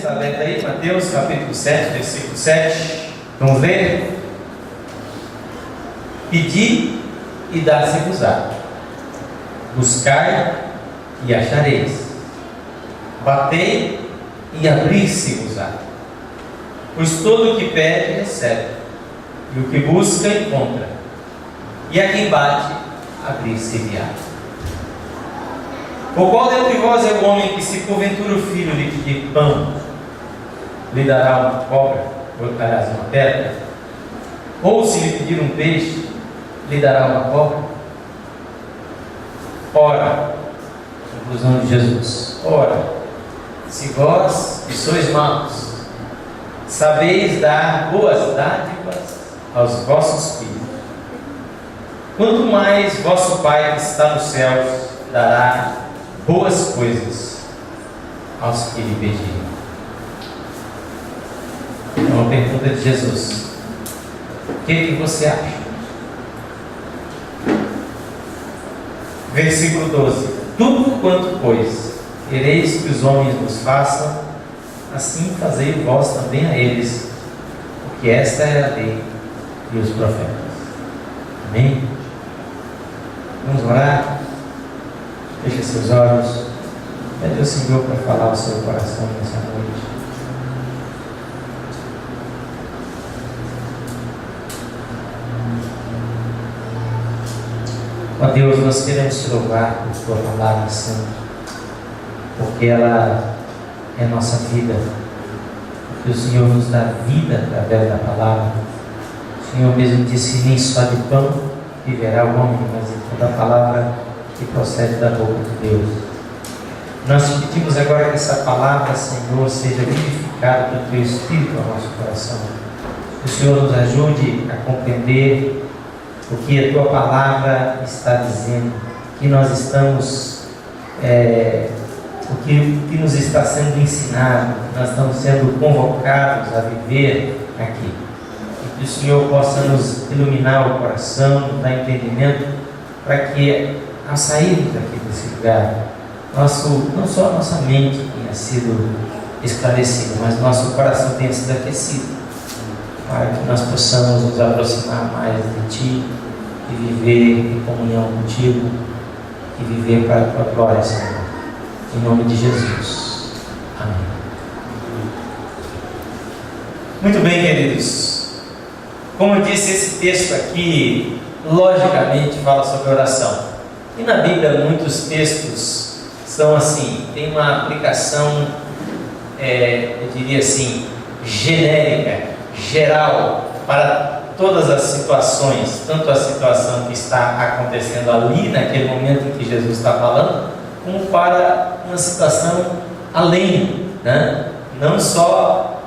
está lendo aí? Mateus capítulo 7, versículo 7. Vamos ler? Pedi e dar-se-vos-á. Buscai e achareis. Batei e abrir-se-vos-á. Pois todo o que pede, recebe. E o que busca, encontra. E a quem bate, abrir-se-lhe-á. Ou qual dentre vós é o homem que, se porventura o filho lhe pedir pão, lhe dará uma cobra, ou aliás, uma pedra? Ou se lhe pedir um peixe, lhe dará uma cobra? Ora, conclusão de Jesus, ora, se vós, que sois maus, sabeis dar boas dádivas aos vossos filhos, quanto mais vosso Pai que está nos céus dará boas coisas aos que lhe pedirem. É uma pergunta de Jesus. O que você acha? Versículo 12. Tudo quanto, pois, quereis que os homens vos façam, assim fazei vós também a eles, porque esta é a lei e os profetas. Amém? Vamos orar? Feche seus olhos. Pede ao Senhor para falar ao seu coração nessa noite. Ó Deus, nós queremos te louvar por tua palavra santa, porque ela é a nossa vida, porque o Senhor nos dá vida através da palavra. O Senhor mesmo disse: nem só de pão viverá o homem, mas de toda a palavra que procede da boca de Deus. Nós te pedimos agora que essa palavra, Senhor, seja vivificada pelo teu Espírito ao nosso coração. Que o Senhor nos ajude a compreender o que a tua palavra está dizendo, que nós estamos, o que nos está sendo ensinado, que nós estamos sendo convocados a viver aqui. E que o Senhor possa nos iluminar o coração, nos dar entendimento, para que ao sairmos daqui desse lugar, não só a nossa mente tenha sido esclarecida, mas nosso coração tenha sido aquecido, para que nós possamos nos aproximar mais de Ti e viver em comunhão contigo e viver para a Tua glória, Senhor. Em nome de Jesus. Amém. Muito bem, queridos. Como eu disse, esse texto aqui, logicamente, fala sobre oração. E na Bíblia, muitos textos são assim, tem uma aplicação, eu diria assim, genérica, geral, para todas as situações, tanto a situação que está acontecendo ali, naquele momento em que Jesus está falando, como para uma situação além, né? Não só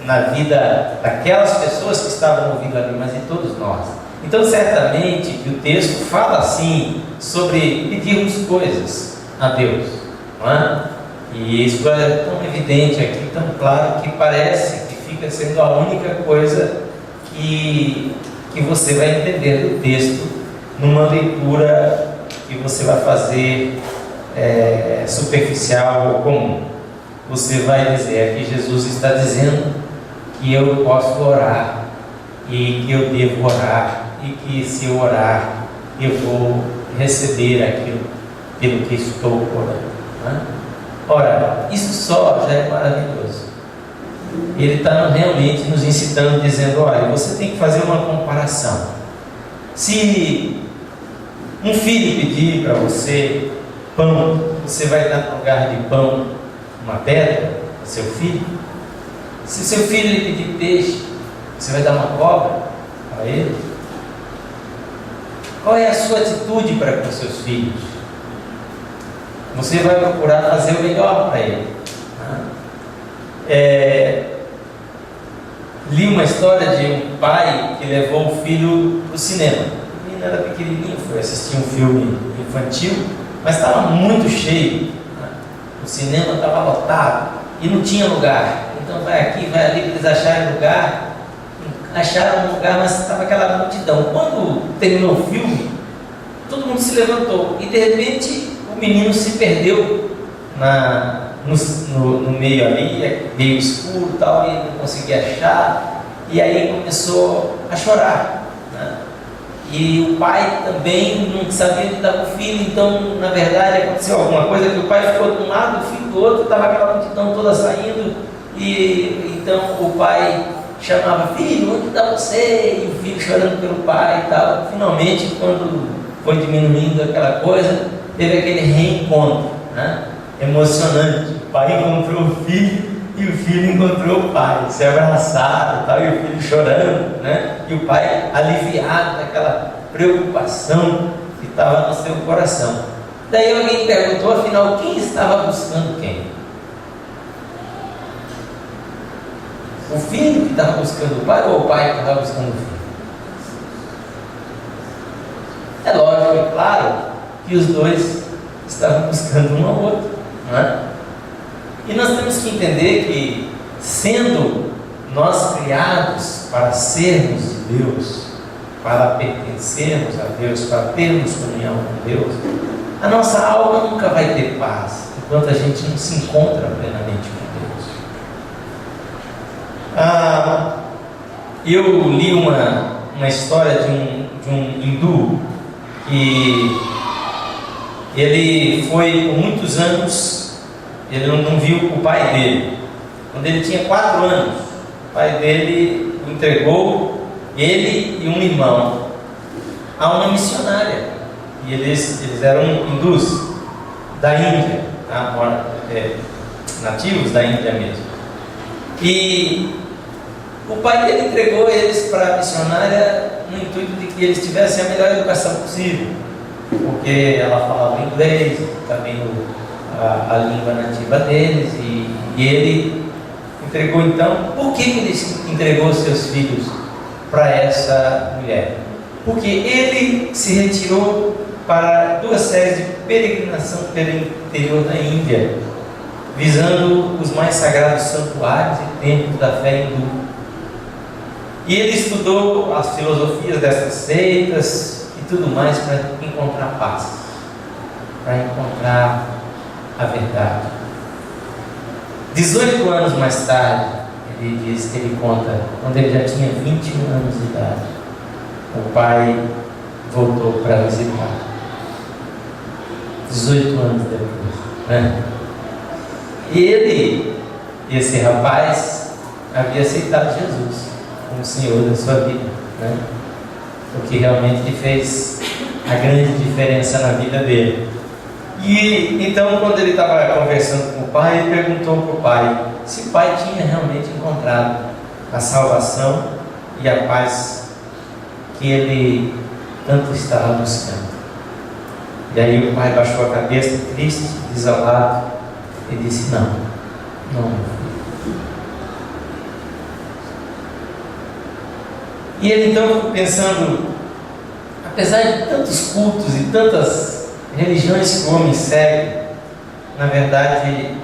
na vida daquelas pessoas que estavam ouvindo ali, mas de todos nós. Então, certamente que o texto fala assim sobre pedirmos coisas a Deus, não é? E isso é tão evidente aqui, tão claro, que parece que fica sendo a única coisa que você vai entender do texto numa leitura que você vai fazer superficial ou comum. Você vai dizer que Jesus está dizendo que eu posso orar e que eu devo orar e que se eu orar eu vou receber aquilo pelo que estou orando, né? Ora, isso só já é maravilhoso. Ele está realmente nos incitando, dizendo: olha, você tem que fazer uma comparação. Se um filho pedir para você pão, você vai dar no lugar de pão uma pedra para seu filho? Se seu filho lhe pedir peixe, você vai dar uma cobra para ele? Qual é a sua atitude para com seus filhos? Você vai procurar fazer o melhor para ele, né? Li uma história de um pai que levou o filho para o cinema. O menino era pequenininho, foi assistir um filme infantil, mas estava muito cheio, né? O cinema estava lotado e não tinha lugar. Então vai aqui, vai ali, eles acharam lugar, mas estava aquela multidão. Quando terminou o filme, todo mundo se levantou e de repente o menino se perdeu no meio ali, meio escuro e tal, e não conseguia achar, e aí começou a chorar, né? E o pai também não sabia onde estava o filho, então na verdade aconteceu alguma coisa que o pai ficou de um lado, o filho do outro, estava aquela multidão toda saindo, e então o pai chamava: filho, onde está você? E o filho chorando pelo pai e tal. Finalmente, quando foi diminuindo aquela coisa, teve aquele reencontro, né? Emocionante. O pai encontrou o filho e o filho encontrou o pai, se abraçaram e tal, e o filho chorando, né? E o pai aliviado daquela preocupação que estava no seu coração. Daí alguém perguntou, afinal, quem estava buscando quem? O filho que estava buscando o pai ou o pai que estava buscando o filho? É lógico, é claro, que os dois estavam buscando um ao outro, não é? E nós temos que entender que, sendo nós criados para sermos de Deus, para pertencermos a Deus, para termos comunhão com Deus, a nossa alma nunca vai ter paz enquanto a gente não se encontra plenamente com Deus. Eu li uma história de um hindu que ele foi por muitos anos. Ele não viu o pai dele. Quando ele tinha 4 anos, o pai dele o entregou, ele e um irmão, a uma missionária. E eles eram hindus da Índia, tá? Nativos da Índia mesmo. E o pai dele entregou eles para a missionária no intuito de que eles tivessem a melhor educação possível, porque ela falava inglês, também a língua nativa deles, e ele entregou. Então, por que ele entregou seus filhos para essa mulher? Porque ele se retirou para 2 séries de peregrinação pelo interior da Índia, visando os mais sagrados santuários e templos da fé hindu. E ele estudou as filosofias dessas seitas e tudo mais para encontrar paz, para encontrar a verdade. 18 anos mais tarde, ele conta, quando ele já tinha 21 anos de idade, o pai voltou para visitar. 18 anos depois, né? E esse rapaz, havia aceitado Jesus como Senhor da sua vida, né? O que realmente fez a grande diferença na vida dele. E então, quando ele estava conversando com o pai, ele perguntou para o pai se o pai tinha realmente encontrado a salvação e a paz que ele tanto estava buscando. E aí o pai baixou a cabeça, triste, desolado, e disse: não, meu filho. E ele então ficou pensando, apesar de tantos cultos e tantas religiões que o homem segue, na verdade,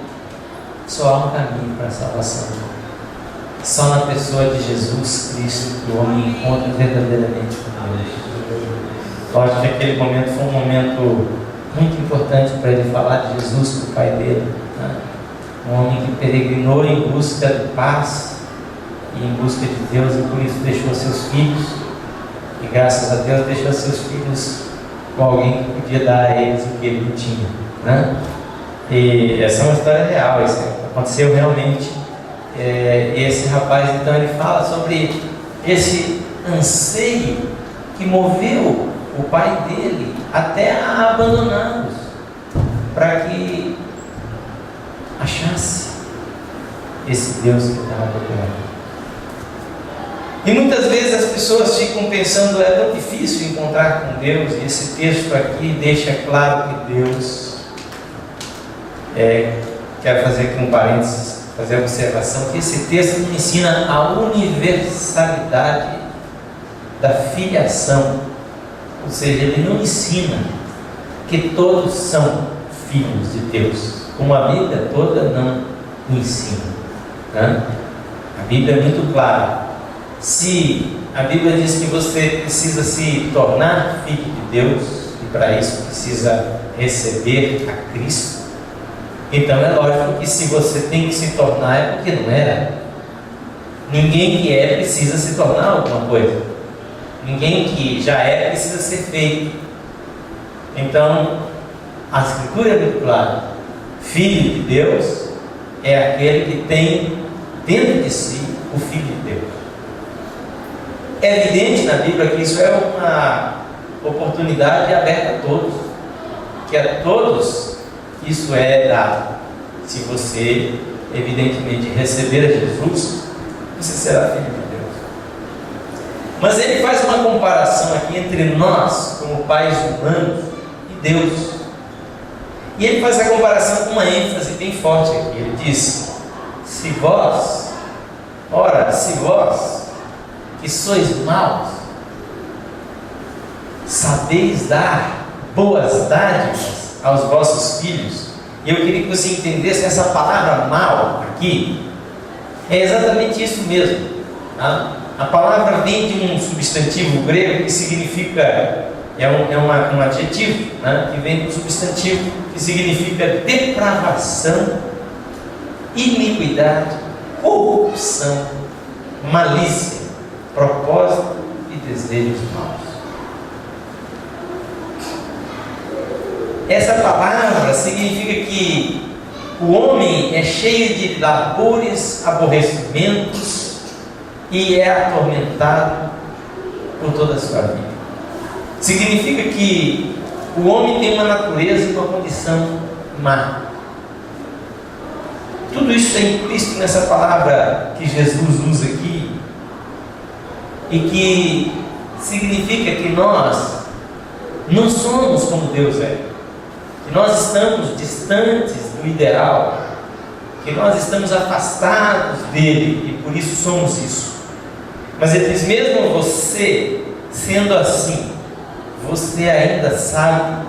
só há um caminho para a salvação. Só na pessoa de Jesus Cristo que o homem encontra verdadeiramente com Deus. Eu acho que aquele momento foi um momento muito importante para ele falar de Jesus para o pai dele, né? Um homem que peregrinou em busca de paz e em busca de Deus, e por isso deixou seus filhos, e graças a Deus deixou seus filhos com alguém que podia dar a eles o que ele não tinha, né? E essa é uma história real, isso aconteceu realmente. Esse rapaz, então, ele fala sobre esse anseio que moveu o pai dele até a abandoná-los, para que achasse esse Deus que estava procurando. E muitas vezes as pessoas ficam pensando, é tão difícil encontrar com Deus, e esse texto aqui deixa claro que Deus, quero fazer aqui um parênteses, fazer a observação, que esse texto ensina a universalidade da filiação, ou seja, ele não ensina que todos são filhos de Deus, como a Bíblia toda não ensina, né? A Bíblia é muito clara. Se a Bíblia diz que você precisa se tornar filho de Deus, e para isso precisa receber a Cristo, Então é lógico que se você tem que se tornar é porque não era. Ninguém que é precisa se tornar alguma coisa. Ninguém que já é precisa ser feito. Então, a Escritura é muito clara. Filho de Deus é aquele que tem dentro de si o Filho de Deus. É evidente na Bíblia que isso é uma oportunidade aberta a todos. Que a todos isso é dado. Se você, evidentemente, receber a Jesus, você será filho de Deus. Mas ele faz uma comparação aqui entre nós, como pais humanos, e Deus. E ele faz a comparação com uma ênfase bem forte aqui. Ele diz: se vós, que sois maus, sabeis dar boas dádivas aos vossos filhos. E eu queria que você entendesse essa palavra mal aqui. É exatamente isso mesmo. Tá? A palavra vem de um substantivo grego que significa, um adjetivo, né? Que vem de um substantivo que significa depravação, iniquidade, corrupção, malícia, propósito e desejos maus. Essa palavra significa que o homem é cheio de labores, aborrecimentos e é atormentado por toda a sua vida. Significa que o homem tem uma natureza e uma condição má. Tudo isso é implícito nessa palavra que Jesus usa aqui e que significa que nós não somos como Deus é. Que nós estamos distantes do ideal, que nós estamos afastados dele e por isso somos isso. Mas ele diz: mesmo você sendo assim, você ainda sabe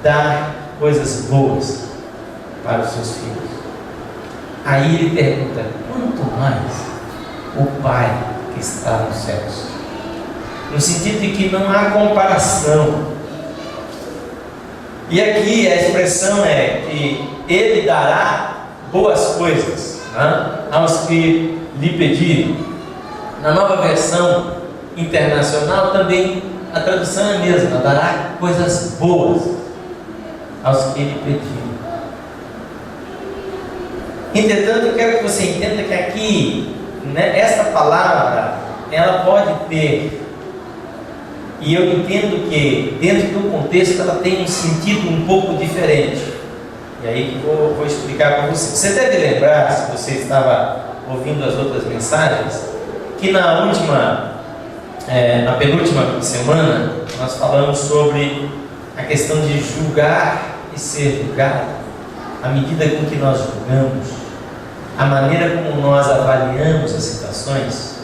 dar coisas boas para os seus filhos. Aí ele pergunta: quanto mais o Pai que está nos céus? No sentido de que não há comparação. E aqui a expressão é que ele dará boas coisas, né, aos que lhe pedirem. Na Nova Versão Internacional também a tradução é a mesma: dará coisas boas aos que lhe pedirem. Entretanto, eu quero que você entenda que aqui, né, esta palavra, ela pode ter, e eu entendo que dentro do contexto ela tem um sentido um pouco diferente. E aí vou explicar para você. Você deve lembrar, se você estava ouvindo as outras mensagens, que na penúltima semana nós falamos sobre a questão de julgar e ser julgado, a medida com que nós julgamos, a maneira como nós avaliamos as situações.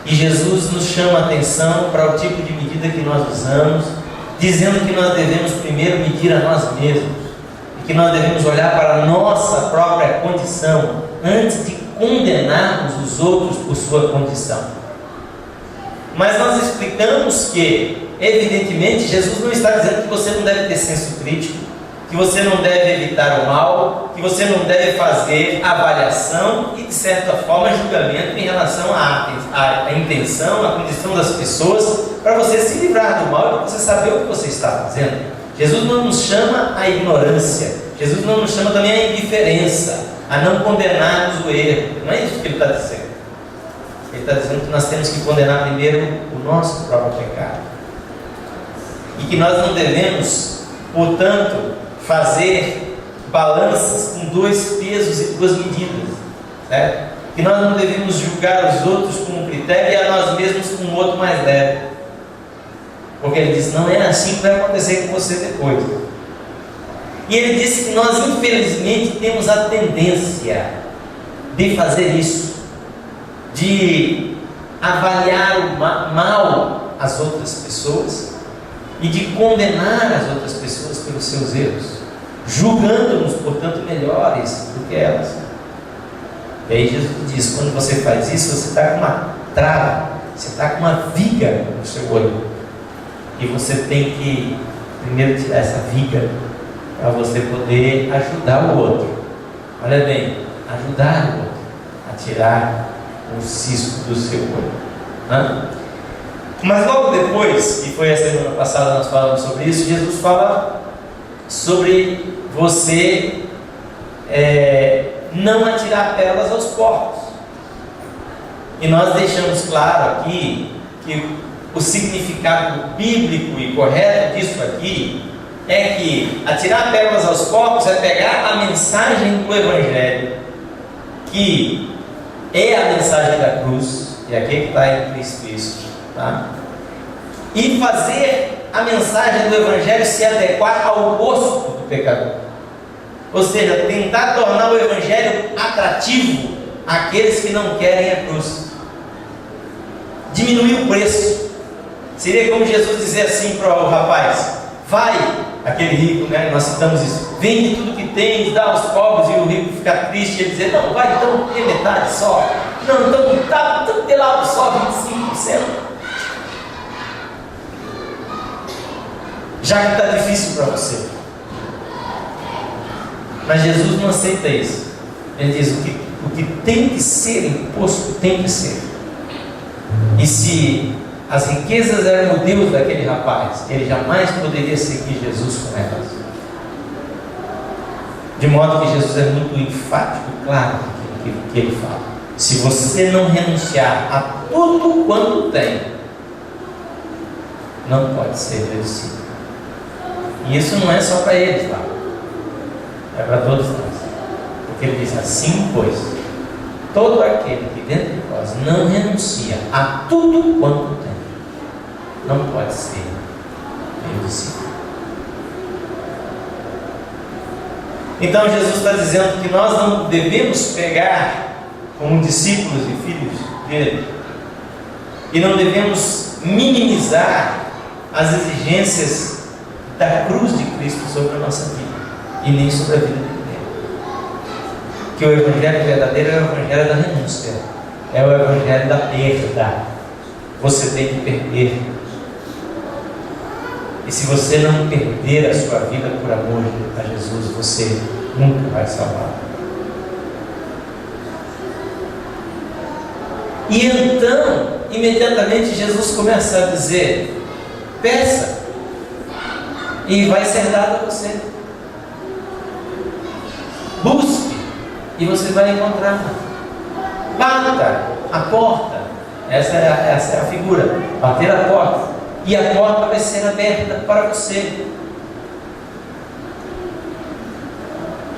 E Jesus nos chama a atenção para o tipo de medida que nós usamos, dizendo que nós devemos primeiro medir a nós mesmos, e que nós devemos olhar para a nossa própria condição, antes de condenarmos os outros por sua condição. Mas nós explicamos que, evidentemente, Jesus não está dizendo que você não deve ter senso crítico, que você não deve evitar o mal, que você não deve fazer avaliação e, de certa forma, julgamento em relação à intenção, à condição das pessoas, para você se livrar do mal e para você saber o que você está fazendo. Jesus não nos chama à ignorância, Jesus não nos chama também à indiferença, a não condenarmos o erro. Não é isso que ele está dizendo. Ele está dizendo que nós temos que condenar primeiro o nosso próprio pecado. E que nós não devemos, portanto, fazer balanças com dois pesos e duas medidas, certo? Que nós não devemos julgar os outros com um critério e a nós mesmos com um outro mais leve, porque ele diz: não é assim que vai acontecer com você depois. E ele disse que nós infelizmente temos a tendência de fazer isso, de avaliar o mal as outras pessoas e de condenar as outras pessoas pelos seus erros, julgando-nos, portanto, melhores do que elas. E aí Jesus diz: quando você faz isso, você está com uma trava, você está com uma viga no seu olho, e você tem que primeiro tirar essa viga para você poder ajudar o outro olha bem, ajudar o outro a tirar o cisco do seu olho. Mas logo depois, e foi a semana passada nós falamos sobre isso, Jesus fala sobre você não atirar pérolas aos porcos. E nós deixamos claro aqui que o significado bíblico e correto disso aqui é que atirar pérolas aos porcos é pegar a mensagem do Evangelho, que é a mensagem da cruz, e aqui que está em Cristo isso, tá? E fazer a mensagem do Evangelho se adequar ao gosto do pecador. Ou seja, tentar tornar o Evangelho atrativo àqueles que não querem a cruz. Diminuir o preço. Seria como Jesus dizer assim para o rapaz: vai, aquele rico, né? Nós citamos isso, vende tudo que tens, dá aos pobres, e o rico fica triste e ele dizer: não, vai, então tem metade só. Não, então tem lá só 25%. Já que está difícil para você. Mas Jesus não aceita isso. Ele diz: o que tem que ser imposto, tem que ser. E se as riquezas eram o Deus daquele rapaz, ele jamais poderia seguir Jesus com elas. De modo que Jesus é muito enfático e claro no que ele fala. Se você não renunciar a tudo quanto tem, não pode ser meu discípulo. E isso não é só para eles lá, é para todos nós. Porque ele diz assim: pois todo aquele que dentro de vós não renuncia a tudo quanto tem, não pode ser meu discípulo. Então Jesus está dizendo que nós não devemos pegar como discípulos e filhos dele, e não devemos minimizar as exigências da cruz de Cristo sobre a nossa vida, e nem sobre a vida dele. Que o Evangelho verdadeiro é o Evangelho da renúncia, é o Evangelho da perda. Você tem que perder. E se você não perder a sua vida por amor a Jesus, você nunca vai salvar. E então, imediatamente Jesus começa a dizer: peça, e vai ser dado a você. Busque, e você vai encontrar. Bata a porta. Essa é a figura. Bater a porta. E a porta vai ser aberta para você.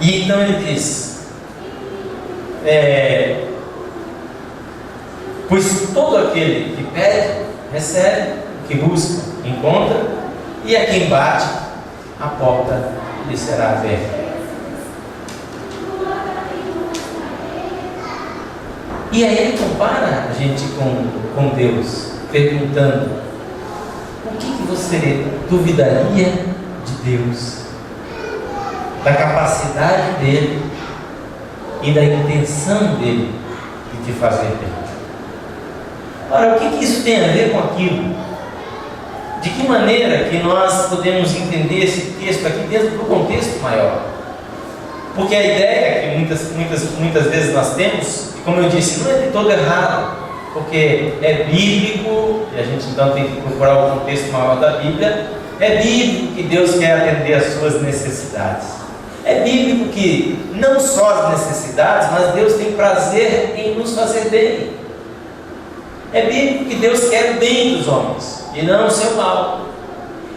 E então ele diz: pois todo aquele que pede, recebe; o que busca, encontra; e a quem bate, a porta lhe será aberta. E aí ele compara a gente com Deus, perguntando: o que você duvidaria de Deus? Da capacidade dele e da intenção dele de te fazer bem. Ora, o que isso tem a ver com aquilo? De que maneira que nós podemos entender esse texto aqui dentro do contexto maior? Porque a ideia que muitas vezes nós temos, e como eu disse, não é de todo errado, porque é bíblico, e a gente então tem que procurar o contexto maior da Bíblia. É bíblico que Deus quer atender às suas necessidades. É bíblico que não só as necessidades, mas Deus tem prazer em nos fazer bem. É bíblico que Deus quer o bem dos homens e não o seu mal.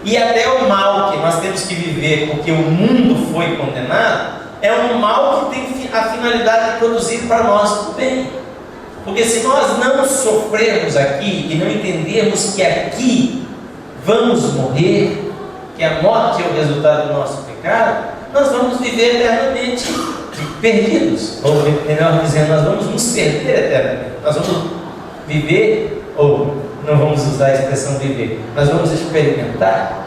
E até o mal que nós temos que viver, porque o mundo foi condenado, é um mal que tem a finalidade de produzir para nós o bem. Porque se nós não sofrermos aqui e não entendermos que aqui vamos morrer, que a morte é o resultado do nosso pecado, nós vamos viver eternamente perdidos. Ou melhor dizendo, nós vamos nos perder eternamente. Nós vamos viver, ou não vamos usar a expressão viver, nós vamos experimentar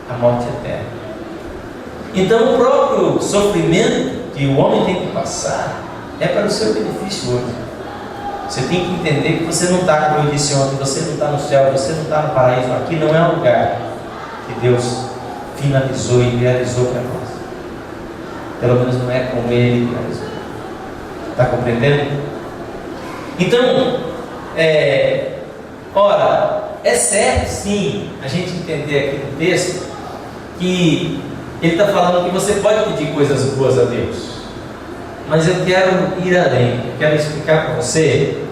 a morte eterna. Então o próprio sofrimento que o homem tem que passar é para o seu benefício hoje. Você tem que entender que você não está, como eu disse ontem, você não está no céu, você não está no paraíso. Aqui não é o lugar que Deus finalizou e realizou para nós. Pelo menos não é como Ele realizou. Está compreendendo? Então, ora, é certo sim a gente entender aqui no texto que ele está falando que você pode pedir coisas boas a Deus, mas eu quero ir além, eu quero explicar para você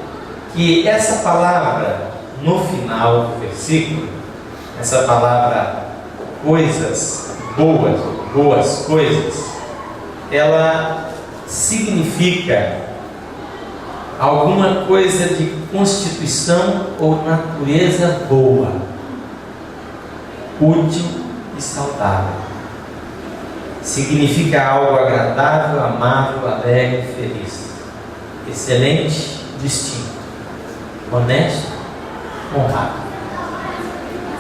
que essa palavra no final do versículo, essa palavra coisas boas, boas coisas, ela significa alguma coisa de constituição ou natureza boa, útil e saudável. Significa algo agradável, amável, alegre, feliz, excelente, distinto, honesto, honrado.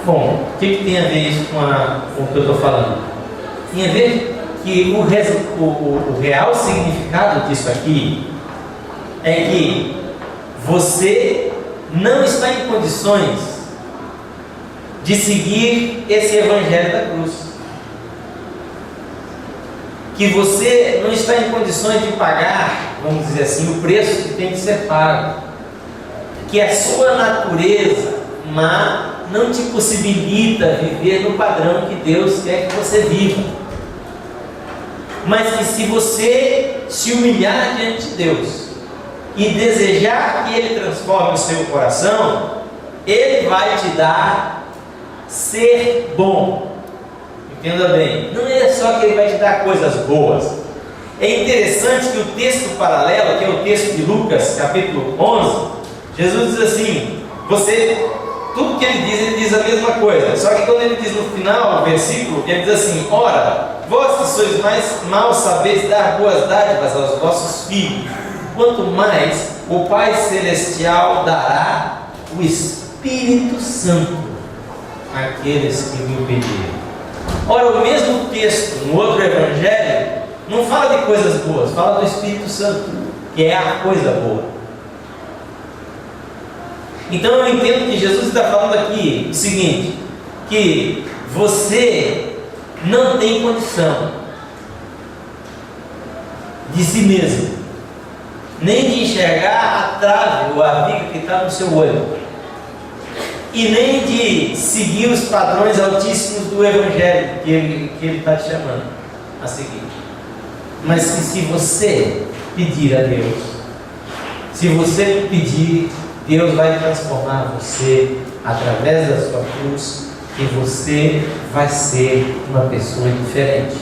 Bom, o que tem a ver isso com o que eu estou falando? Tem a ver que o real significado disso aqui é que você não está em condições de seguir esse evangelho da cruz. Que você não está em condições de pagar, vamos dizer assim, o preço que tem que ser pago. Que a sua natureza má não te possibilita viver no padrão que Deus quer que você viva. Mas que se você se humilhar diante de Deus e desejar que Ele transforme o seu coração, Ele vai te dar ser bom. Entenda bem, não é só que Ele vai te dar coisas boas. É interessante que o texto paralelo, que é o texto de Lucas, capítulo 11, Jesus diz assim, tudo que ele diz a mesma coisa, só que quando ele diz no final, no versículo, ele diz assim, ora, vós que sois mais maus sabeis dar boas dádivas aos vossos filhos, quanto mais o Pai Celestial dará o Espírito Santo àqueles que lhe pedirem. Ora, o mesmo texto, no outro evangelho, não fala de coisas boas, fala do Espírito Santo, que é a coisa boa. Então eu entendo que Jesus está falando aqui o seguinte, que você não tem condição de si mesmo, nem de enxergar a trave ou a viga que está no seu olho, e nem de seguir os padrões altíssimos do Evangelho que ele está te chamando a seguir. Mas que se você pedir a Deus, se você pedir, Deus vai transformar você através da sua cruz e você vai ser uma pessoa diferente.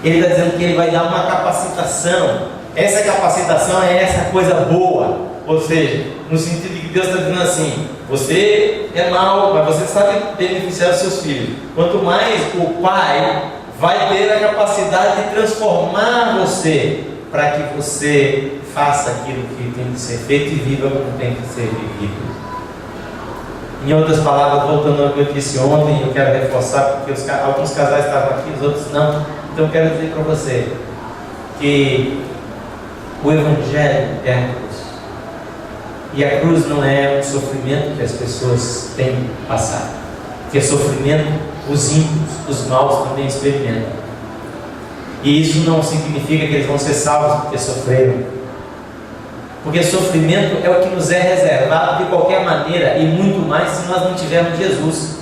Ele está dizendo que Ele vai dar uma capacitação. Essa capacitação é essa coisa boa. Ou seja, no sentido de que Deus está dizendo assim, você é mau, mas você sabe beneficiar os seus filhos. Quanto mais o Pai vai ter a capacidade de transformar você para que você faça aquilo que tem que ser feito e viva como tem que ser vivido. Em outras palavras, voltando ao que eu disse ontem, eu quero reforçar, porque alguns casais estavam aqui, os outros não. Então eu quero dizer para você que o Evangelho é a cruz. E a cruz não é um sofrimento que as pessoas têm que passar. Porque sofrimento os ímpios, os maus também experimentam. E isso não significa que eles vão ser salvos porque sofreram. Porque sofrimento é o que nos é reservado de qualquer maneira, e muito mais se nós não tivermos Jesus.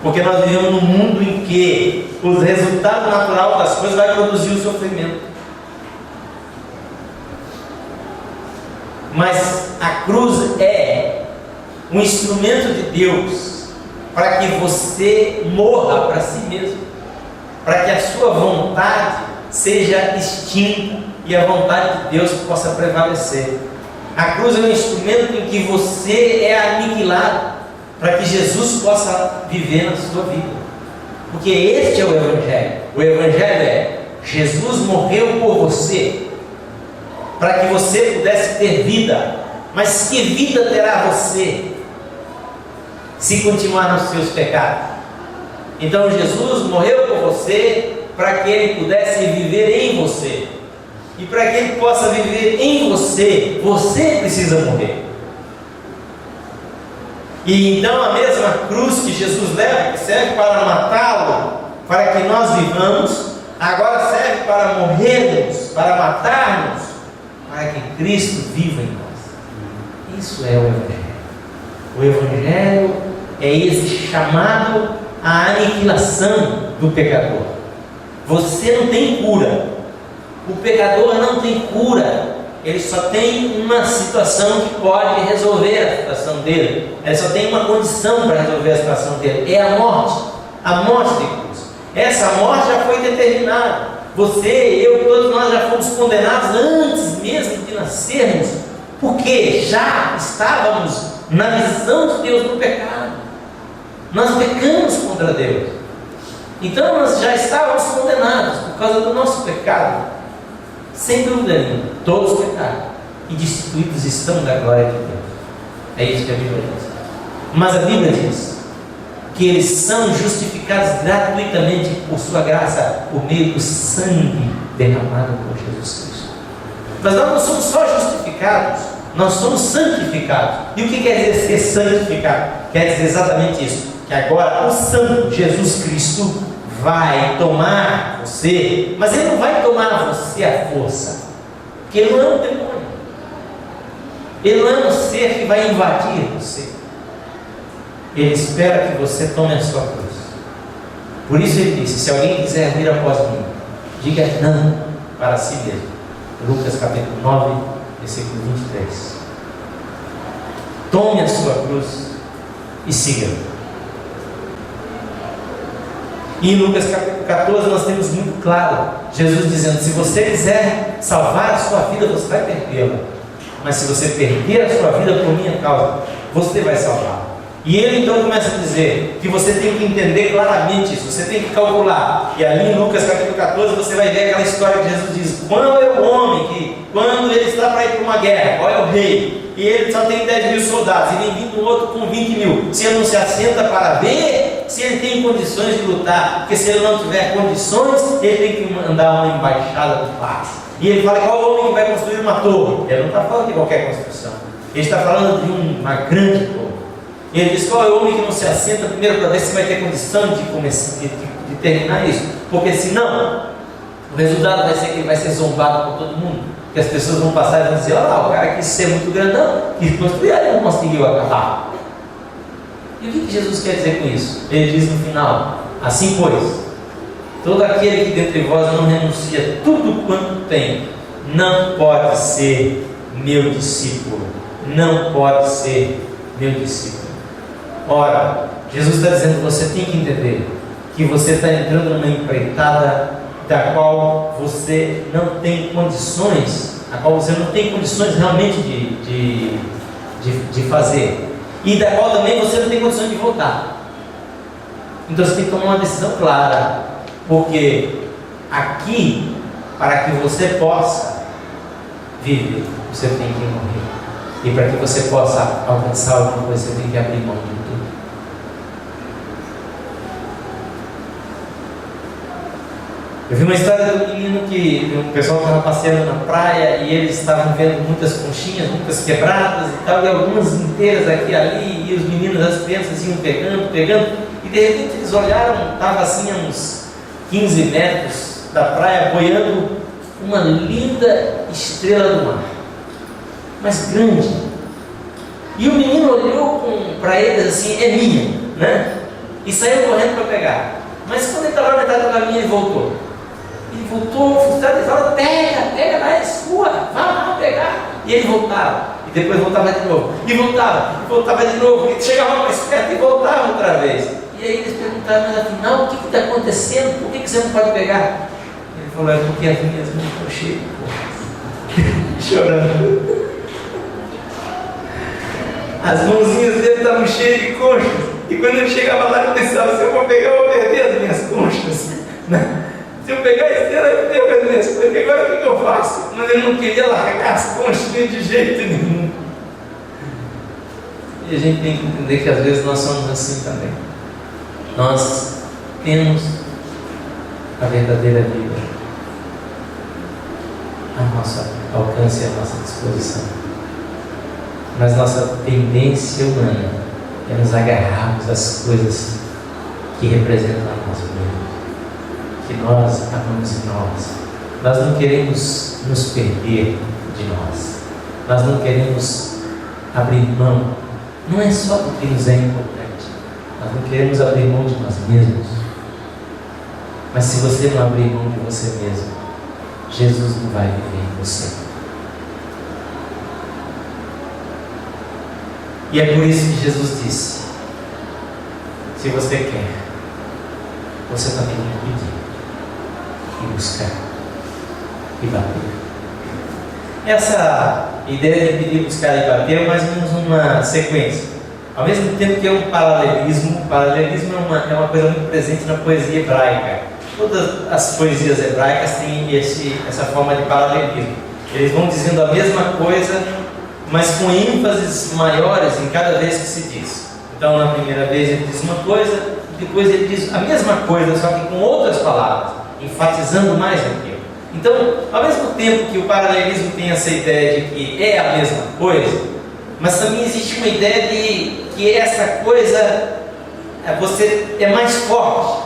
Porque nós vivemos num mundo em que o resultado natural das coisas vai produzir o sofrimento. Mas a cruz é um instrumento de Deus para que você morra para si mesmo, para que a sua vontade seja extinta e a vontade de Deus possa prevalecer. A cruz é um instrumento em que você é aniquilado para que Jesus possa viver na sua vida. Porque este é o Evangelho. O Evangelho é: Jesus morreu por você para que você pudesse ter vida. Mas que vida terá você se continuar nos seus pecados? Então Jesus morreu por você para que Ele pudesse viver em você. E para que Ele possa viver em você, você precisa morrer. E então a mesma cruz que Jesus leva, que serve para matá-lo, para que nós vivamos, agora serve para morrermos, para matarmos, para que Cristo viva em nós. Isso é o Evangelho. O Evangelho é esse chamado à aniquilação do pecador. Você não tem cura. O pecador não tem cura. Ele só tem uma situação que pode resolver a situação dele. Ele só tem uma condição para resolver a situação dele. É a morte. A morte de cruz. Essa morte já foi determinada. Você, eu, todos nós já fomos condenados antes mesmo de nascermos. Porque já estávamos na visão de Deus no pecado. Nós pecamos contra Deus. Então nós já estávamos condenados por causa do nosso pecado. Sem dúvida nenhuma, todos pecaram e destituídos estão da glória de Deus. É isso que a Bíblia diz. Mas a Bíblia diz que eles são justificados gratuitamente por sua graça, por meio do sangue derramado por Jesus Cristo. Mas nós não somos só justificados, nós somos santificados. E o que quer dizer ser santificado? Quer dizer exatamente isso, que agora o Santo Jesus Cristo vai tomar você, mas Ele não vai tomar você à força, porque Ele não é um demônio, Ele não é um ser que vai invadir você. Ele espera que você tome a sua cruz. Por isso Ele disse: se alguém quiser vir após mim, diga não para si mesmo. Lucas capítulo 9, versículo 23. Tome a sua cruz e siga-me. E em Lucas capítulo 14 nós temos muito claro Jesus dizendo: se você quiser salvar a sua vida, você vai perdê-la, mas se você perder a sua vida por minha causa, você vai salvar. E ele então começa a dizer que você tem que entender claramente isso, você tem que calcular. E ali em Lucas capítulo 14 você vai ver aquela história que Jesus diz: qual é o homem que, quando ele está para ir para uma guerra, qual é o rei? E ele só tem 10.000 soldados, e vem vindo um outro com 20.000. Se ele não se assenta para ver se ele tem condições de lutar, porque se ele não tiver condições, ele tem que mandar uma embaixada do paz. E ele fala: qual homem que vai construir uma torre? Ele não está falando de qualquer construção, ele está falando de uma grande torre. E ele diz: qual é o homem que não se assenta primeiro para ver se vai ter condição de começar, de terminar isso? Porque senão, o resultado vai ser que ele vai ser zombado por todo mundo. Que as pessoas vão passar e vão dizer: olha lá, o cara quis ser muito grandão, quis construir, aí não conseguiu acabar. E o que Jesus quer dizer com isso? Ele diz no final: assim pois, todo aquele que dentre vós não renuncia tudo quanto tem, não pode ser meu discípulo. Não pode ser meu discípulo. Ora, Jesus está dizendo que você tem que entender que você está entrando numa empreitada da qual você não tem condições, a qual você não tem condições realmente de fazer, e da qual também você não tem condições de voltar. Então você tem que tomar uma decisão clara, porque aqui, para que você possa viver, você tem que morrer, e para que você possa alcançar alguma coisa, você tem que abrir mão de tudo. Eu vi uma história de um menino que o pessoal estava passeando na praia e eles estavam vendo muitas conchinhas, muitas quebradas e tal, e algumas inteiras aqui e ali, e os meninos, as crianças iam pegando, e de repente eles olharam, estava assim a uns 15 metros da praia, boiando uma linda estrela do mar, mas grande. E o menino olhou para eles assim: é minha, né? E saiu correndo para pegar. Mas quando ele estava na metade do caminho, ele voltou. Ele voltou, frustrado, e falava: pega, vai, é sua, vai lá pegar. E ele voltava, e depois voltava de novo, e voltava de novo, e chegava mais perto e voltava outra vez. E aí eles perguntaram: mas afinal, o que está acontecendo? Por que você não pode pegar? Ele falou: é porque as minhas mãos estão cheias de chorando. As mãozinhas dele estavam cheias de conchas, e quando ele chegava lá, ele pensava: se eu for pegar, eu vou perder as minhas conchas. Se eu pegar a estrela, eu perco as minhas conchas. Agora o que eu faço? Mas ele não queria largar as conchas nem de jeito nenhum. E a gente tem que entender que às vezes nós somos assim também. Nós temos a verdadeira vida a nosso alcance e a nossa disposição, mas nossa tendência humana é nos agarrarmos às coisas que representam a nós mesmos, que nós amamos em nós. Nós não queremos nos perder de nós. Nós não queremos abrir mão. Não é só do que nos é importante. Nós não queremos abrir mão de nós mesmos. Mas se você não abrir mão de você mesmo, Jesus não vai viver em você. E é por isso que Jesus disse: se você quer, você também tem que pedir, e buscar, e bater. Essa ideia de pedir, buscar e bater é mais ou menos uma sequência. Ao mesmo tempo que é um paralelismo. O paralelismo é uma coisa muito presente na poesia hebraica. Todas as poesias hebraicas têm essa forma de paralelismo. Eles vão dizendo a mesma coisa, mas com ênfases maiores em cada vez que se diz. Então, na primeira vez ele diz uma coisa, depois ele diz a mesma coisa, só que com outras palavras, enfatizando mais aquilo. Então, ao mesmo tempo que o paralelismo tem essa ideia de que é a mesma coisa, mas também existe uma ideia de que essa coisa você é mais forte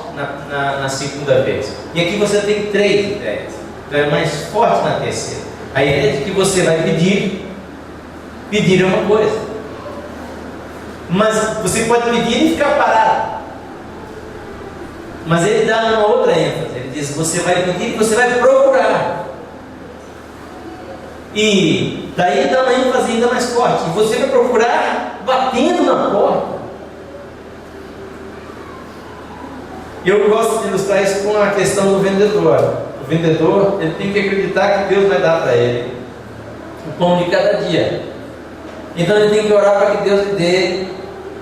na segunda vez. E aqui você tem 3 ideias. Então é mais forte na terceira. A ideia de que você vai pedir. Pedir é uma coisa, mas você pode pedir e ficar parado. Mas ele dá uma outra ênfase. Ele diz: você vai pedir e você vai procurar. E daí ele dá uma ênfase ainda mais forte. E você vai procurar batendo na porta. Eu gosto de ilustrar isso com a questão do vendedor. O vendedor, ele tem que acreditar que Deus vai dar para ele o pão de cada dia. Então ele tem que orar para que Deus lhe dê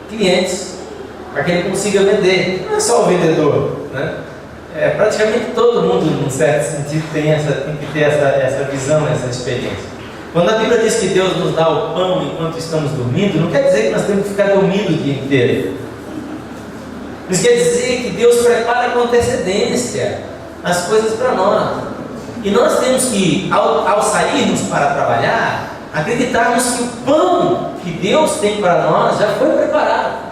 clientes, para que ele consiga vender. Não é só o vendedor, né? Praticamente todo mundo, num certo sentido, tem que ter essa visão, essa experiência. Quando a Bíblia diz que Deus nos dá o pão enquanto estamos dormindo, não quer dizer que nós temos que ficar dormindo o dia inteiro. Isso quer dizer que Deus prepara com antecedência as coisas para nós. E nós temos que, ao sairmos para trabalhar, acreditarmos que o pão que Deus tem para nós já foi preparado.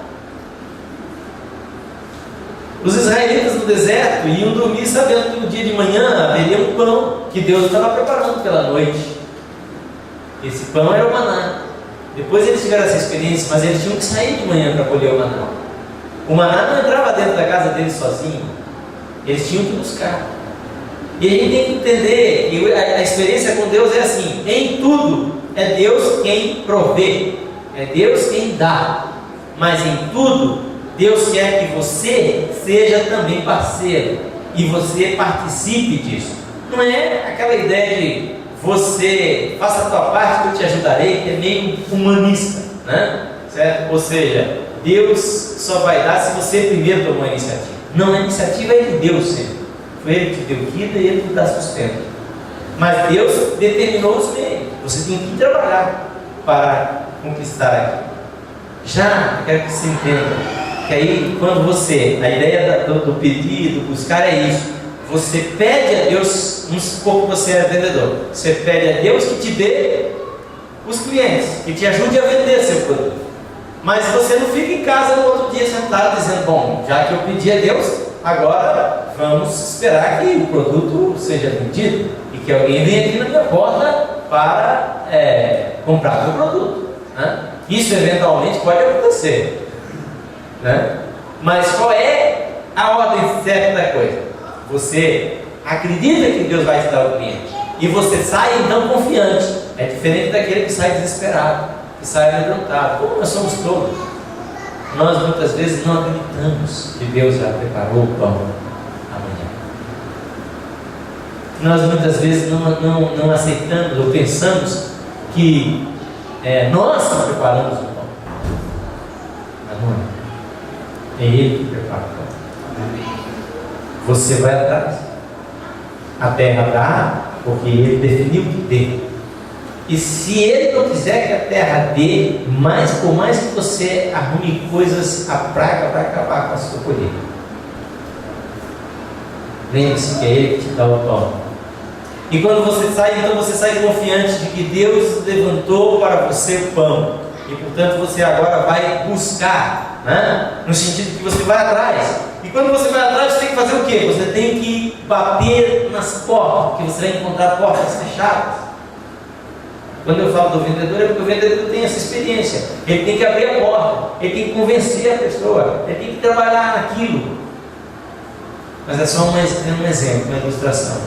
Os israelitas no deserto iam dormir sabendo que no dia de manhã haveria um pão que Deus estava preparando pela noite. Esse pão era o maná. Depois eles tiveram essa experiência, mas eles tinham que sair de manhã para colher o maná. O maná não entrava dentro da casa deles sozinho. Eles tinham que buscar. E a gente tem que entender que a experiência com Deus é assim: em tudo é Deus quem provê, é Deus quem dá, mas em tudo Deus quer que você seja também parceiro e você participe disso. Não é aquela ideia de você faça a tua parte que eu te ajudarei, que é meio humanista, né? Certo? Ou seja, Deus só vai dar se você primeiro tomar a iniciativa. Não, a iniciativa é de Deus sempre. Foi Ele que te deu vida e Ele que dá sustento. Mas Deus determinou os meios. Você tem que trabalhar para conquistar aquilo. Já quero que você entenda que aí, quando você, a ideia do pedir, do buscar é isso. Você pede a Deus, vamos supor que você é vendedor. Você pede a Deus que te dê os clientes, que te ajude a vender seu produto. Mas você não fica em casa no outro dia sentado dizendo: bom, já que eu pedi a Deus, agora vamos esperar que o produto seja vendido e que alguém venha aqui na minha porta para comprar meu produto, né? Isso eventualmente pode acontecer, né? Mas qual é a ordem certa da coisa? Você acredita que Deus vai te dar o cliente e você sai então confiante. É diferente daquele que sai desesperado, que sai amedrontado. Como nós somos todos, nós muitas vezes não acreditamos que Deus já preparou o pão amanhã. Nós muitas vezes não aceitamos ou pensamos que nós que preparamos o pão. Mas não é. É Ele que prepara o pão. Você vai atrás. A terra dá porque Ele definiu que dê. E se Ele não quiser que a terra dê, por mais que você arrume coisas, a praga vai acabar com a sua colheita. Lembre-se que é Ele que te dá o pão. E quando você sai, então você sai confiante de que Deus levantou para você o pão. E portanto você agora vai buscar né? No sentido que você vai atrás. E quando você vai atrás, você tem que fazer o quê? Você tem que bater nas portas, porque você vai encontrar portas fechadas. Quando eu falo do vendedor, é porque o vendedor tem essa experiência. Ele tem que abrir a porta, ele tem que convencer a pessoa, ele tem que trabalhar naquilo. Mas é só um exemplo, uma ilustração.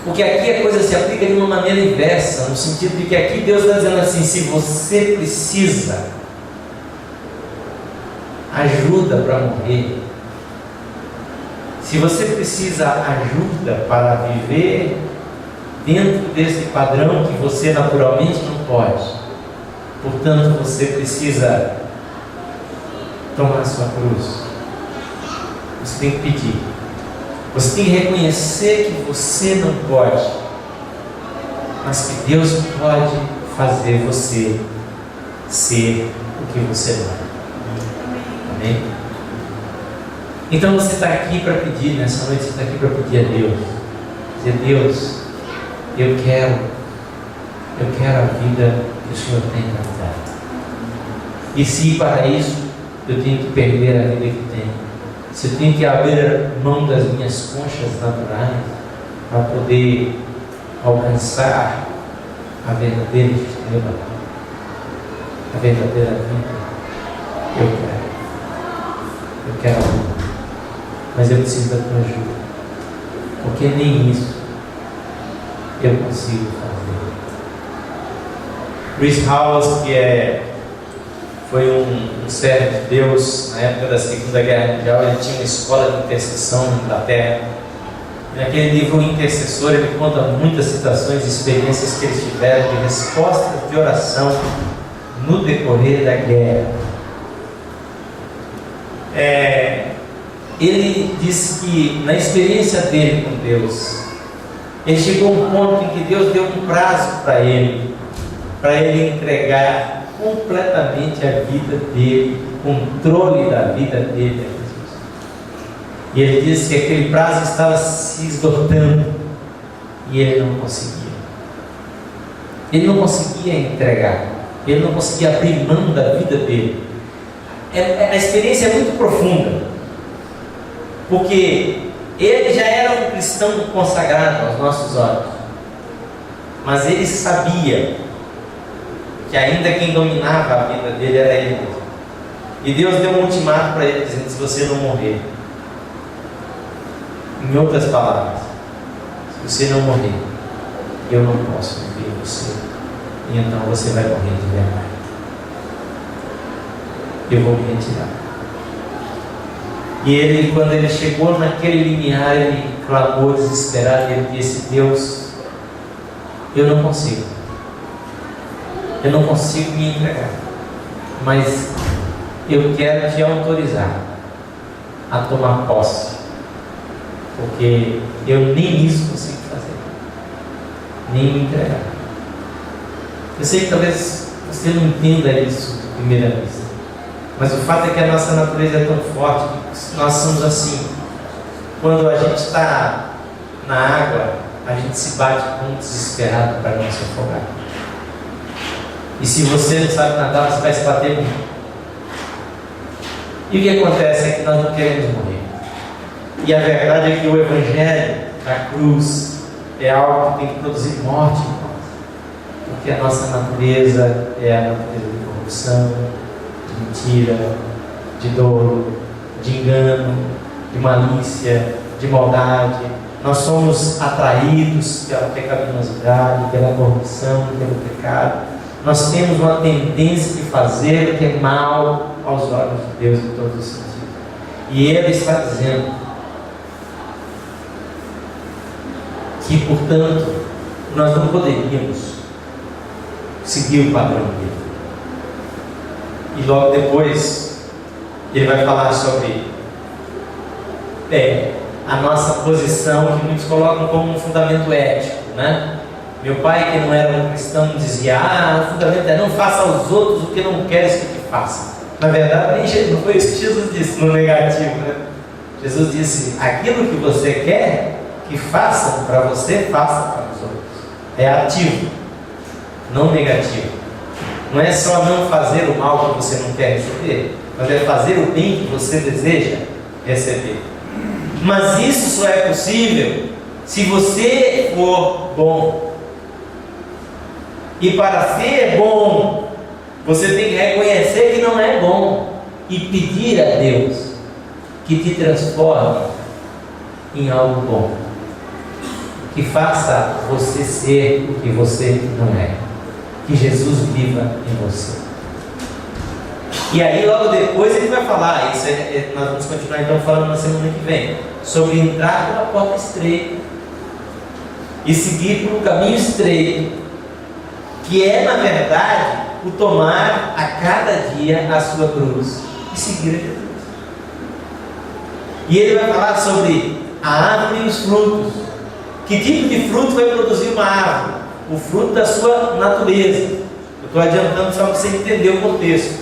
Porque aqui a coisa se aplica de uma maneira inversa, no sentido de que aqui Deus está dizendo assim: se você precisa ajuda para morrer, se você precisa ajuda para viver dentro desse padrão que você naturalmente não pode, portanto você precisa tomar a sua cruz. Você tem que pedir, você tem que reconhecer que você não pode, mas que Deus pode fazer você ser o que você não é. Amém? Então você está aqui para pedir, nessa noite você está aqui para pedir a Deus, dizer: Deus, eu quero a vida que o Senhor tem para me dar. E se para isso eu tenho que perder a vida que tenho, se eu tenho que abrir mão das minhas conchas naturais para poder alcançar a verdadeira estrela, a verdadeira vida, eu quero a vida, mas eu preciso da tua ajuda, porque nem isso eu consigo fazer. Chris Howells, que foi um servo de Deus na época da Segunda Guerra Mundial, ele tinha uma escola de intercessão na Inglaterra. Naquele livro, O Intercessor, ele conta muitas citações e experiências que eles tiveram de respostas de oração no decorrer da guerra. Ele disse que na experiência dele com Deus, ele chegou a um ponto em que Deus deu um prazo para ele entregar completamente a vida dele, o controle da vida dele a Jesus. E ele disse que aquele prazo estava se esgotando e ele não conseguia. Ele não conseguia entregar, ele não conseguia abrir mão da vida dele. A experiência é muito profunda, porque ele já era um cristão consagrado aos nossos olhos, mas ele sabia que ainda quem dominava a vida dele era ele mesmo. E Deus deu um ultimato para ele, dizendo: se você não morrer, em outras palavras, se você não morrer, eu não posso viver em você, e então você vai morrer de verdade. Eu vou me retirar. E ele, quando ele chegou naquele limiar, ele clamou desesperado, e ele disse: Deus, eu não consigo me entregar, mas eu quero te autorizar a tomar posse, porque eu nem isso consigo fazer, nem me entregar. Eu sei que talvez você não entenda isso de primeira vista, mas o fato é que a nossa natureza é tão forte que nós somos assim. Quando a gente está na água, a gente se bate como desesperado para não se afogar. E se você não sabe nadar, você vai se bater muito. E o que acontece é que nós não queremos morrer. E a verdade é que o Evangelho da cruz é algo que tem que produzir morte em nós. Porque a nossa natureza é a natureza de corrupção, de mentira, de dolo, de engano, de malícia, de maldade. Nós somos atraídos pela pecaminosidade, pela corrupção, pelo pecado. Nós temos uma tendência de fazer o que é mal aos olhos de Deus em todos os sentidos. E Ele está dizendo que, portanto, nós não poderíamos seguir o padrão dele. E logo depois, ele vai falar sobre a nossa posição, que muitos colocam como um fundamento ético, né? Meu pai, que não era um cristão, dizia: o fundamento é: não faça aos outros o que não queres que te faça. Na verdade, não foi isso que Jesus disse no negativo, né? Jesus disse: aquilo que você quer que façam para você, faça para os outros. É ativo, não negativo. Não é só não fazer o mal que você não quer receber, quando é fazer o bem que você deseja receber. Mas isso só é possível se você for bom. E para ser bom, você tem que reconhecer que não é bom e pedir a Deus que te transforme em algo bom, que faça você ser o que você não é, que Jesus viva em você. E aí logo depois ele vai falar, nós vamos continuar então falando na semana que vem, sobre entrar pela porta estreita e seguir por um caminho estreito, que é na verdade o tomar a cada dia a sua cruz e seguir a Jesus. E ele vai falar sobre a árvore e os frutos. Que tipo de fruto vai produzir uma árvore? O fruto da sua natureza. Eu estou adiantando só para você entender o contexto.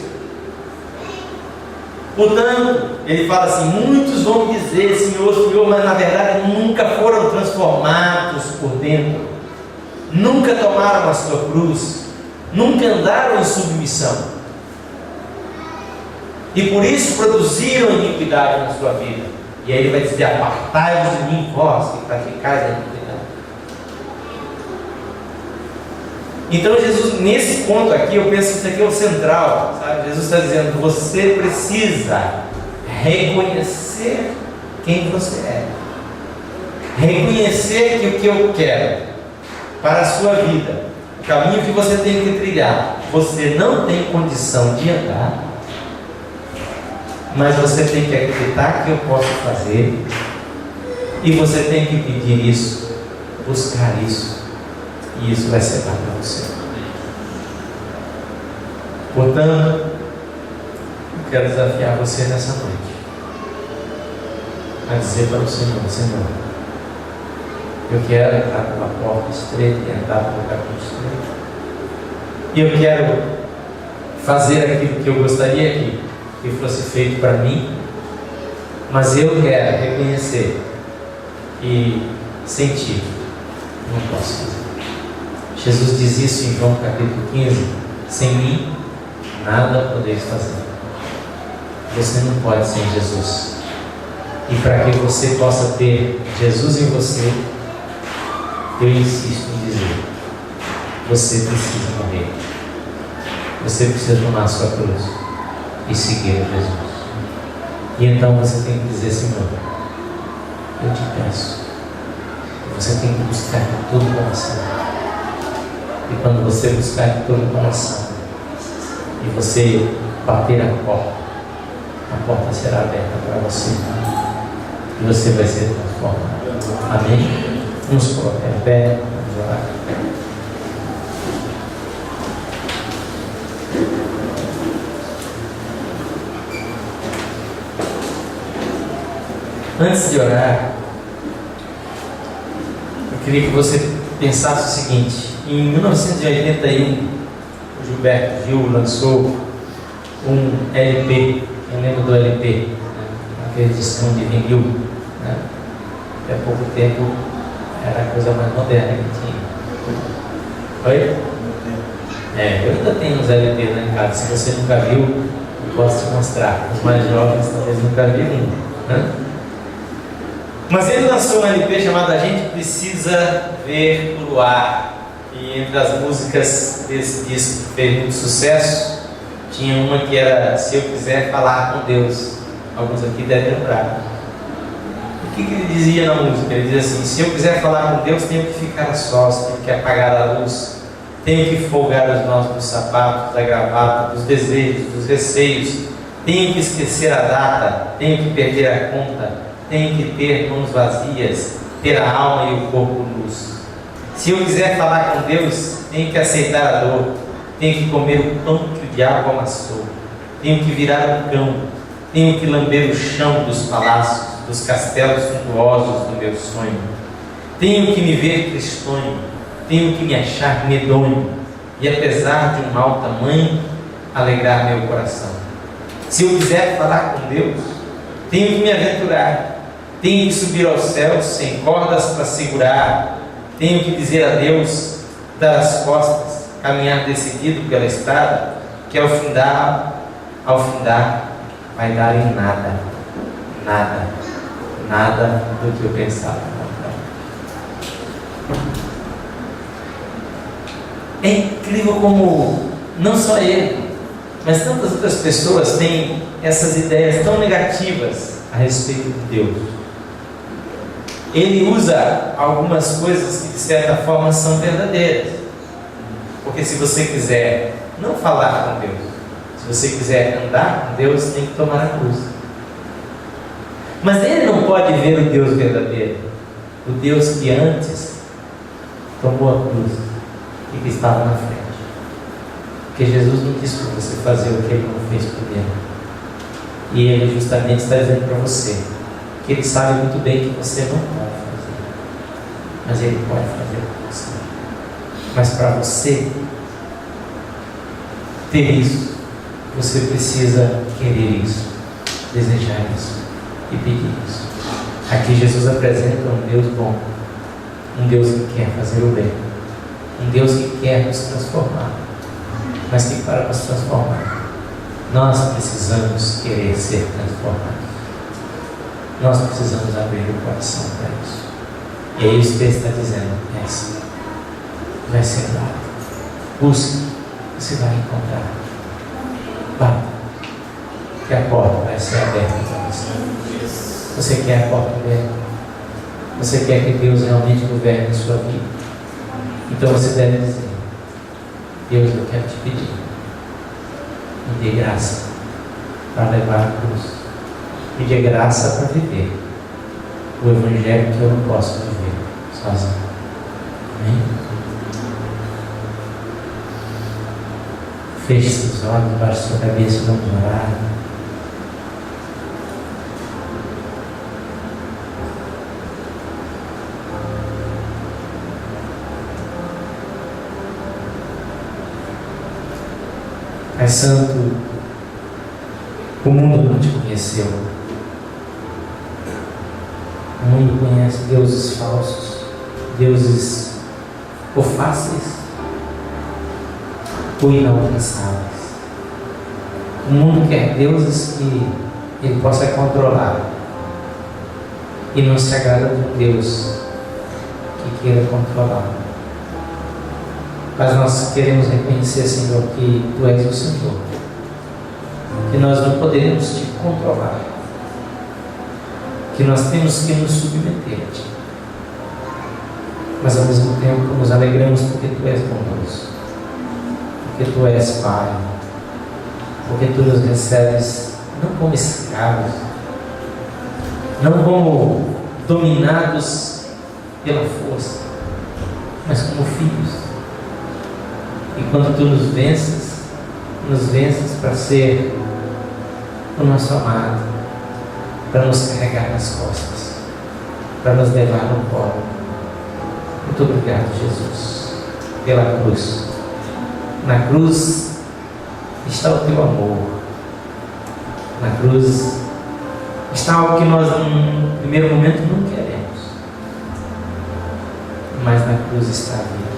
Portanto, ele fala assim: muitos vão dizer, Senhor, Senhor, mas na verdade nunca foram transformados por dentro, nunca tomaram a sua cruz, nunca andaram em submissão, e por isso produziram iniquidade na sua vida. E aí ele vai dizer: apartai-vos de mim, vós que praticais a iniquidade. Então Jesus, nesse ponto aqui, eu penso que isso aqui é o central, sabe? Jesus está dizendo: você precisa reconhecer quem você é, reconhecer que o que eu quero para a sua vida, o caminho que você tem que trilhar, você não tem condição de andar, mas você tem que acreditar que eu posso fazer, e você tem que pedir isso, buscar isso, e isso vai ser para você. Portanto, eu quero desafiar você nessa noite a dizer para o Senhor: Senhor, eu quero entrar pela porta estreita e andar pelo caminho estreito, e eu quero fazer aquilo que eu gostaria que fosse feito para mim, mas eu quero reconhecer e sentir, não posso fazer. Jesus diz isso em João capítulo 15: sem mim nada podeis fazer. Você não pode sem Jesus, e para que você possa ter Jesus em você, eu insisto em dizer: você precisa morrer, você precisa tomar a sua cruz e seguir a Jesus. E então você tem que dizer: Senhor, eu te peço. Você tem que buscar de todo o coração. E quando você buscar de todo o coração e você bater a porta será aberta para você e você vai ser transformado. Amém? Vamos colocar em pé, vamos orar. Antes de orar, eu queria que você pensasse o seguinte: em 1981, o Gilberto Gil lançou um LP, eu lembro do LP, né? Aquele discão de vinil, né? Até pouco tempo era a coisa mais moderna que tinha. Oi? Eu ainda tenho uns LP lá em casa. Se você nunca viu, eu posso te mostrar. Os mais jovens talvez nunca viram, né? Mas ele lançou um LP chamado A Gente Precisa Ver o Luar. E entre as músicas desse disco que fez muito sucesso, tinha uma que era Se Eu Quiser Falar com Deus. Alguns aqui devem lembrar. O que ele dizia na música? Ele dizia assim: se eu quiser falar com Deus, tenho que ficar a sós, tenho que apagar a luz, tenho que folgar os nós dos sapatos, da gravata, dos desejos, dos receios, tenho que esquecer a data, tenho que perder a conta, tenho que ter mãos vazias, ter a alma e o corpo nus. Se eu quiser falar com Deus, tenho que aceitar a dor, tenho que comer o pão que o diabo amassou, tenho que virar um cão, tenho que lamber o chão dos palácios, dos castelos suntuosos do meu sonho, tenho que me ver tristonho, tenho que me achar medonho, e apesar de um mau tamanho, alegrar meu coração. Se eu quiser falar com Deus, tenho que me aventurar, tenho que subir aos céus sem cordas para segurar, tenho que dizer adeus, dar as costas, caminhar decidido pela estrada, que ao findar vai dar em nada, nada, nada do que eu pensava. É incrível como não só ele, mas tantas outras pessoas têm essas ideias tão negativas a respeito de Deus. Ele usa algumas coisas que de certa forma são verdadeiras, porque se você quiser não falar com Deus, se você quiser andar com Deus, tem que tomar a cruz. Mas ele não pode ver o Deus verdadeiro, o Deus que antes tomou a cruz e que estava na frente. Porque Jesus não quis por você fazer o que ele não fez primeiro. E ele justamente está dizendo para você que ele sabe muito bem que você não pode fazer, mas ele pode fazer por você. Mas para você ter isso, você precisa querer isso, desejar isso e pedir isso. Aqui Jesus apresenta um Deus bom, um Deus que quer fazer o bem, um Deus que quer nos transformar, mas que para nos transformar nós precisamos querer ser transformados. Nós precisamos abrir o coração para isso. E é isso que ele está dizendo. Essa vai ser dado. Busque, você vai encontrar. Bata, que a porta vai ser aberta para você. Você quer a porta aberta? Você quer que Deus realmente governe a sua vida? Então você deve dizer: Deus, eu quero te pedir, me dê graça para levar a cruz, me dê graça para viver o Evangelho que eu não posso viver sozinho. Amém? Feche seus olhos, baixe sua cabeça, vamos orar. Pai Santo, o mundo não te conheceu. O mundo conhece deuses falsos, deuses ou fáceis ou inalcançáveis. O mundo quer deuses que ele possa controlar e não se agrada de um Deus que queira controlar. Mas nós queremos reconhecer, Senhor, que Tu és o Senhor, que nós não podemos Te controlar, que nós temos que nos submeter a Ti, mas ao mesmo tempo nos alegramos porque Tu és bondoso, porque Tu és Pai, porque Tu nos recebes não como escravos, não como dominados pela força, mas como filhos. E quando Tu nos vences para ser o nosso amado, para nos carregar nas costas, para nos levar no colo. Muito obrigado, Jesus, pela cruz. Na cruz está o Teu amor. Na cruz está algo que nós, num primeiro momento, não queremos, mas na cruz está a vida.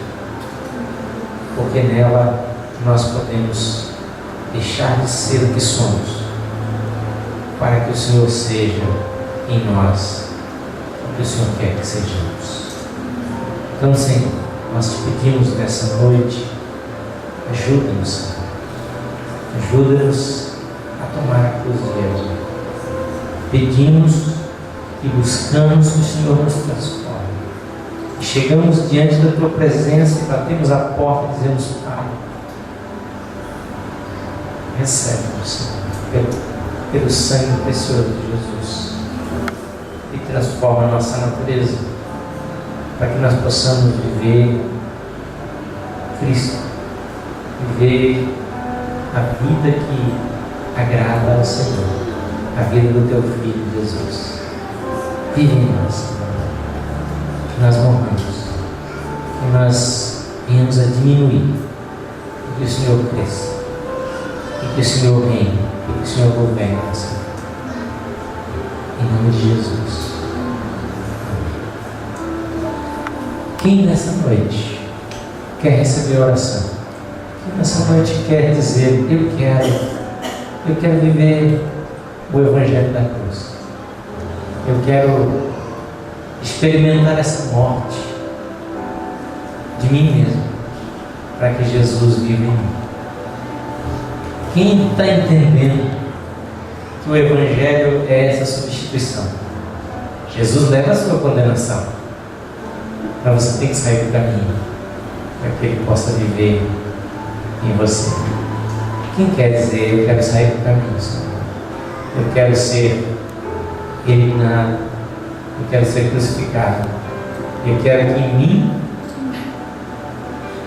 Porque nela nós podemos deixar de ser o que somos, para que o Senhor seja em nós o que o Senhor quer que sejamos. Então, Senhor, nós te pedimos nessa noite, ajuda-nos, Senhor. Ajuda-nos a tomar a cruz de Jesus. Pedimos e buscamos que o Senhor nos transforme. E chegamos diante da Tua presença e batemos a porta e dizemos: Pai, recebe-nos, Senhor, pelo sangue precioso de Jesus, e transforma a nossa natureza, para que nós possamos viver Cristo, viver a vida que agrada ao Senhor, a vida do Teu Filho Jesus. Vive em nós, Senhor, que nós morramos, que nós venhamos a diminuir, e que o Senhor cresça, e que o Senhor reine, e que o Senhor governe nossa vida. Em nome de Jesus. Quem nessa noite quer receber a oração? Quem nessa noite quer dizer: eu quero viver o Evangelho da cruz. Eu quero experimentar essa morte de mim mesmo, para que Jesus viva em mim. Quem está entendendo que o Evangelho é essa substituição? Jesus leva a sua condenação, mas você tem que sair do caminho, para que Ele possa viver em você. Quem quer dizer, eu quero sair do caminho, Senhor? Eu quero ser eliminado, eu quero ser crucificado, eu quero que em mim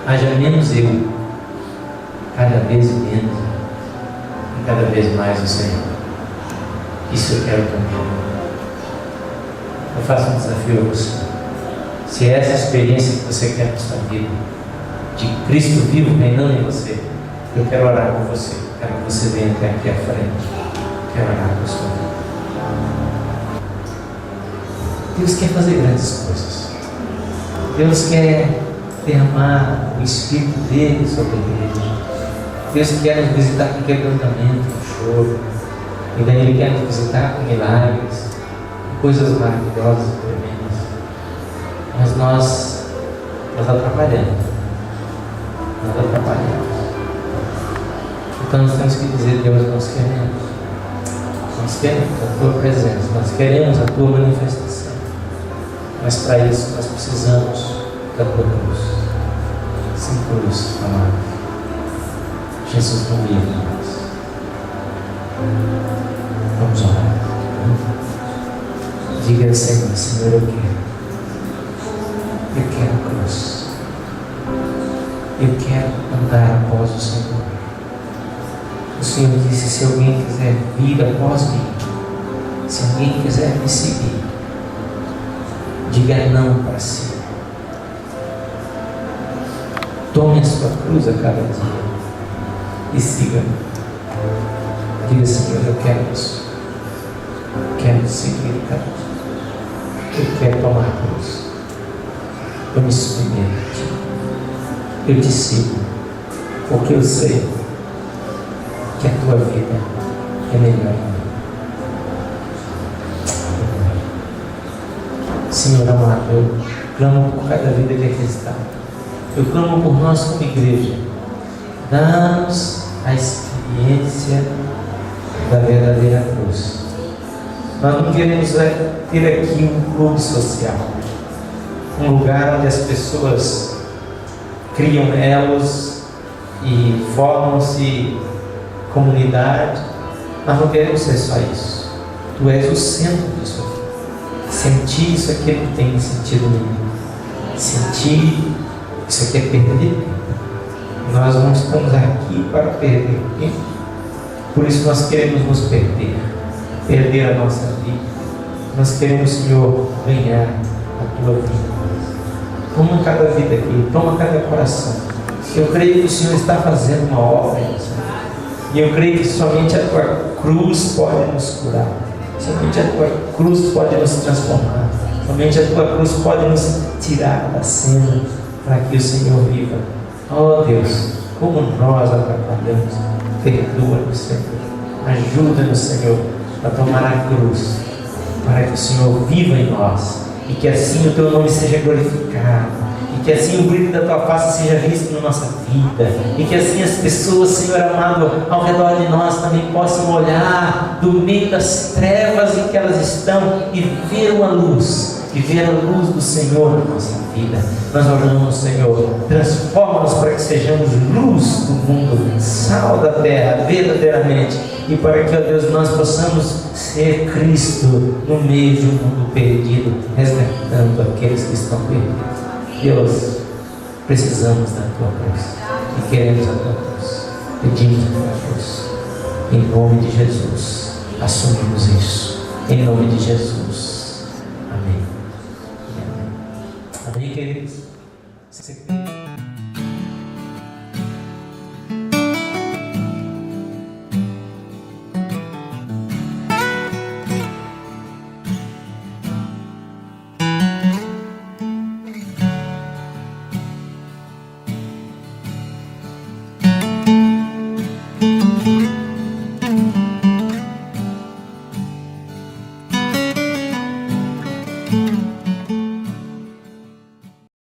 haja menos eu, cada vez menos e cada vez mais o Senhor. Isso eu quero também. Eu faço um desafio a você. Se é essa experiência que você quer na sua vida, de Cristo vivo reinando em você, eu quero orar por você. Quero que você venha até aqui à frente. Quero orar por sua vida. Deus quer fazer grandes coisas. Deus quer derramar o Espírito dele sobre a igreja. Deus quer nos visitar com quebrantamento, com choro. E daí Ele quer nos visitar com milagres, com coisas maravilhosas e tremendas. Mas nós atrapalhamos. Nós atrapalhamos. Então nós temos que dizer: Deus, nós queremos. Nós queremos a Tua presença. Nós queremos a Tua manifestação. Mas para isso nós precisamos da Tua cruz. Sem cruz, amado, Jesus não vive em nós. Vamos orar. Diga ao Senhor: Senhor, eu quero a cruz. Eu quero andar após o Senhor. O Senhor disse: se alguém quiser vir após mim, se alguém quiser me seguir, diga não para si. Tome a sua cruz a cada dia e siga-me. Diga: Senhor, eu quero isso. Eu quero seguir cada dia. Eu quero tomar a cruz. Eu me submeto a Ti. Eu te sigo, porque eu sei que a Tua vida é melhor em mim. Senhor amado, eu clamo por cada vida que aqui está. Eu clamo por nós como igreja. Dá-nos a experiência da verdadeira cruz. Nós não queremos ter aqui um clube social, um lugar onde as pessoas criam elos e formam-se comunidade. Nós não queremos ser só isso. Tu és o centro disso aqui. Sentir isso aqui não tem sentido nenhum. Sentir isso aqui é perder tempo. Nós não estamos aqui para perder tempo. Por isso nós queremos nos perder a nossa vida. Nós queremos, Senhor, ganhar a Tua vida. Toma cada vida aqui, toma cada coração. Eu creio que o Senhor está fazendo uma obra, Senhor. E eu creio que somente a Tua cruz pode nos curar. Somente a Tua cruz pode nos transformar. Somente a Tua cruz pode nos tirar da cena para que o Senhor viva. Oh Deus, como nós atrapalhamos. Perdoa-nos, Senhor. Ajuda-nos, Senhor, a tomar a cruz, para que o Senhor viva em nós e que assim o Teu nome seja glorificado, e que assim o brilho da Tua face seja visto na nossa vida, e que assim as pessoas, Senhor amado, ao redor de nós também possam olhar do meio das trevas em que elas estão e ver uma luz, e ver a luz do Senhor na nossa vida. Nós oramos, Senhor, transforma-nos para que sejamos luz do mundo, sal da terra, verdadeiramente, e para que, ó Deus, nós possamos ser Cristo no meio de um mundo perdido, resgatando aqueles que estão perdidos. Deus, precisamos da Tua cruz e queremos a Tua cruz, pedimos a Tua cruz, em nome de Jesus, assumimos isso, em nome de Jesus, amém. Amém, queridos.